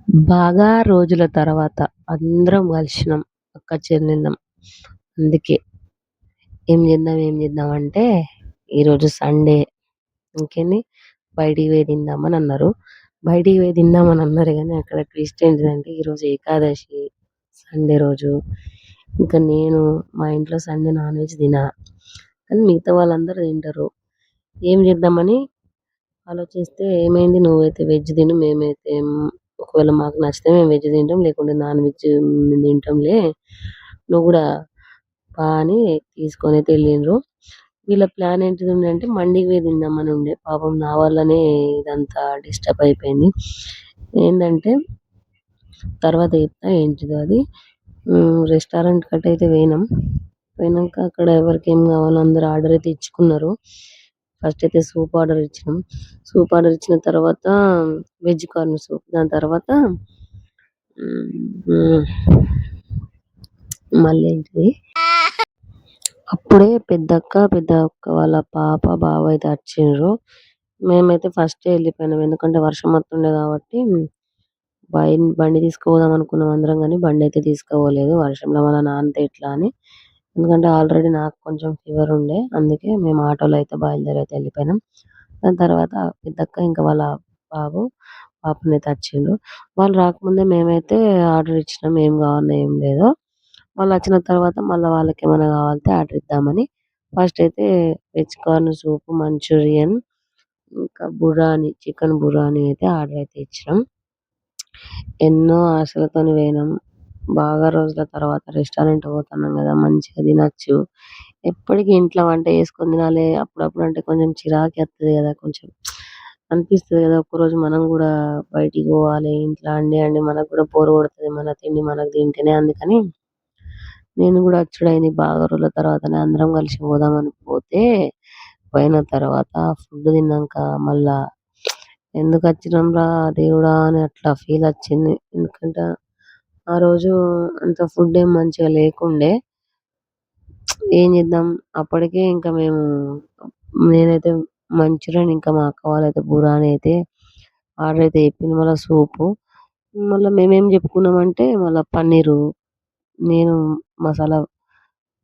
బాగా రోజుల తర్వాత అందరం కలిసినాం. అక్క చెల్లెళ్ళం. అందుకే ఏం చేద్దాం అంటే ఈరోజు సండే ఇంకేంది బయటికి పోయి తిందామని అన్నారు. బయటికి పోయి తిందామని అన్నారు కానీ అక్కడ ట్విస్ట్ ఏంటిదంటే ఈరోజు ఏకాదశి సండే రోజు. ఇంకా నేను మా ఇంట్లో సండే నాన్ వెజ్ తినా. కానీ మిగతా వాళ్ళందరూ తింటారు. ఏం చేద్దామని ఆలోచిస్తే ఏమైంది నువ్వైతే వెజ్ తిను మేమైతే ఒకవేళ మాకు నచ్చితే మేము వెజ్ తింటాం లేకుంటే నాన్ వెజ్ మేము తింటాంలే నువ్వు కూడా పా అని తీసుకొని అయితే వెళ్ళిండ్రు. వీళ్ళ ప్లాన్ ఏంటిది ఉండే అంటే మండికి పోయి తిందామని ఉండే. పాపం నా వల్లనే ఇదంతా డిస్టర్బ్ అయిపోయింది. ఏంటంటే తర్వాత చెప్తా ఏంటిదో అది. రెస్టారెంట్ కట్టయితే పోయినాం. పోయినాక అక్కడ ఎవరికి ఏం కావాలో అందరూ ఆర్డర్ అయితే ఇచ్చుకున్నారు. ఫస్ట్ అయితే సూప్ ఆర్డర్ ఇచ్చినాం. సూప్ ఆర్డర్ ఇచ్చిన తర్వాత వెజ్ కార్న్ సూప్. దాని తర్వాత హ్మ్, మళ్ళీ ఏంటిది అప్పుడే పెద్దక్క వాళ్ళ పాప బావ అయితే వచ్చిండ్రు. మేమైతే ఫస్టే వెళ్ళిపోయినాం. ఎందుకంటే వర్షం వస్తుండే కాబట్టి బండి తీసుకుపోదాం అనుకున్నాం అందరం కానీ బండి అయితే తీసుకుపోలేదు వర్షంలో మళ్ళీ నానితే ఎట్లా అని. ఎందుకంటే ఆల్రెడీ నాకు కొంచెం ఫీవర్ ఉండే అందుకే మేము ఆటోలో అయితే బయలుదేరి అయితే వెళ్ళిపోయినాం. దాని తర్వాత పెద్దక్క ఇంకా వాళ్ళ బాబు పాపని అయితే వచ్చిండ్రు. వాళ్ళు రాకముందే మేమైతే ఆర్డర్ ఇచ్చినాం ఏం కావాలో ఏం లేదో. వాళ్ళు వచ్చిన తర్వాత మళ్ళీ వాళ్ళకి ఏమైనా కావాలంటే ఆర్డర్ ఇద్దామని ఫస్ట్ అయితే వెజ్ కార్న్ సూప్ మంచూరియన్ ఇంకా చికెన్ బురాని అయితే ఆర్డర్ అయితే ఇచ్చినాం. ఎన్నో ఆశలతోని పోయినాం. బాగా రోజుల తర్వాత రెస్టారెంట్ పోతున్నాం కదా మంచిగా తినచ్చు. ఎప్పటికీ ఇంట్లో వంట చేసుకొని తినాలి అప్పుడప్పుడు అంటే కొంచెం చిరాకేత్తది కదా కొంచెం అనిపిస్తది కదా ఒక్కరోజు మనం కూడా బయటికి పోవాలి ఇంట్లో అండి మనకు కూడా బోర్ కొడుతుంది మన తిండి మనకు తింటేనే. అందుకని నేను కూడా వచ్చుడైంది బాగా రోజుల తర్వాతనే అందరం కలిసి పోదామని పోతే పోయిన తర్వాత ఫుడ్ తిన్నాక మళ్ళా ఎందుకు వచ్చినాంరా దేవుడా అని అట్లా ఫీల్ వచ్చింది. ఎందుకంటే ఆ రోజు అంత ఫుడ్ ఏం మంచిగా లేకుండే. ఏం చేద్దాం అప్పటికే ఇంకా నేనైతే మంచూరియన్ ఇంకా మా అక్క వాళ్ళైతే బురాని అయితే ఆర్డర్ అయితే చెప్పింది. మళ్ళీ సూపు మళ్ళీ మేమేం చెప్పుకున్నామంటే మళ్ళీ పన్నీరు నేను మసాలా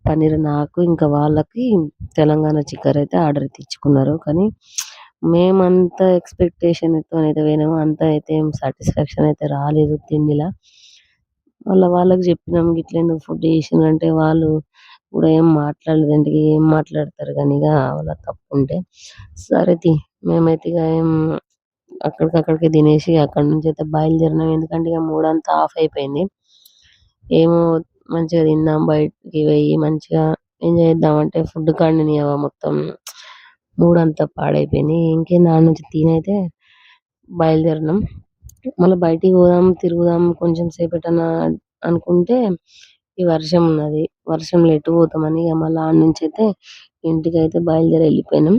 పన్నీర్ నాకు ఇంకా వాళ్ళకి తెలంగాణ చికెన్ అయితే ఆర్డర్ అయితే ఇచ్చుకున్నారు. కానీ మేమంత ఎక్స్పెక్టేషన్తో అయితే పోయినాము అంత అయితే ఏం సాటిస్ఫాక్షన్ అయితే రాలేదు తిండిలా. మళ్ళీ వాళ్ళకి చెప్పినాం గిట్ల ఎందుకు ఫుడ్ చేసిండ్రంటే వాళ్ళు కూడా ఏం మాట్లాడలేదంటే ఏం మాట్లాడతారు కానీ ఇక వాళ్ళ తప్పు ఉంటే సరే మేమైతే ఇక ఏం అక్కడికక్కడికే తినేసి అక్కడి నుంచి అయితే బయలుదేరినాం. ఎందుకంటే ఇక మూడ్ అంతా ఆఫ్ అయిపోయింది. ఏమో మంచిగా తిందాం బయటికి పోయి మంచిగా ఎంజాయ్ చేద్దామంటే ఫుడ్ కాడనే మొత్తం మూడ్ అంతా పాడైపోయింది. ఇంకేంది ఆడ నుంచి తినైతే బయలుదేరినాం. మళ్ళీ బయటికి పోదాం తిరుగుదాం కొంచెం సేపటన్నా అనుకుంటే ఈ వర్షం ఉన్నది. వర్షంలో ఎటు పోతామని ఇక మళ్ళీ ఆడ నుంచి అయితే ఇంటికైతే బయలుదేరి వెళ్ళిపోయినాం.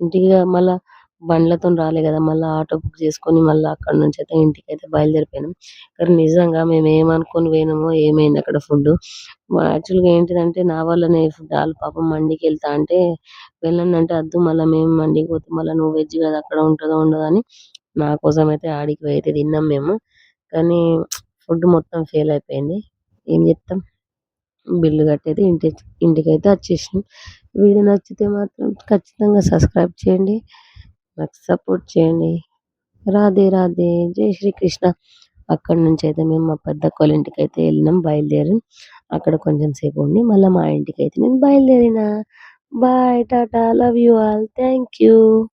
ఇంటికి మళ్ళా బండ్లతోని రాలే కదా మళ్ళీ ఆటో బుక్ చేసుకొని మళ్ళీ అక్కడ నుంచి అయితే ఇంటికైతే బయలుదేరిపోయినాం. కానీ నిజంగా మేము ఏమనుకొని పోయినామో ఏమైంది అక్కడ ఫుడ్. యాక్చువల్గా ఏంటిదంటే నా వల్లనే ఫుడ్ వాళ్ళు పాపం మండికి వెళ్తా అంటే వెళ్ళండి అంటే వద్దు మళ్ళీ మేము మండికి పోతే మళ్ళీ నువ్వు వెజ్ కదా అక్కడ ఉంటుందో ఉండదో అని నా కోసం అయితే ఆడికి పోయి అయితే తిన్నాం మేము. కానీ ఫుడ్ మొత్తం ఫెయిల్ అయిపోయింది. ఏం చేస్తాం బిల్లు కట్టయితే ఇంటికైతే వచ్చేసినాం. వీడియో నచ్చితే మాత్రం ఖచ్చితంగా సబ్స్క్రైబ్ చేయండి, నాకు సపోర్ట్ చేయండి. రాధే రాధే జై శ్రీకృష్ణ. అక్కడి నుంచి అయితే మేము మా పెద్దక్క వాళ్ళ ఇంటికి అయితే వెళ్ళినాం బయలుదేరి. అక్కడ కొంచెం సేపు ఉండి మళ్ళీ మా ఇంటికి అయితే నేను బయలుదేరిన. Bye tata love you all thank you.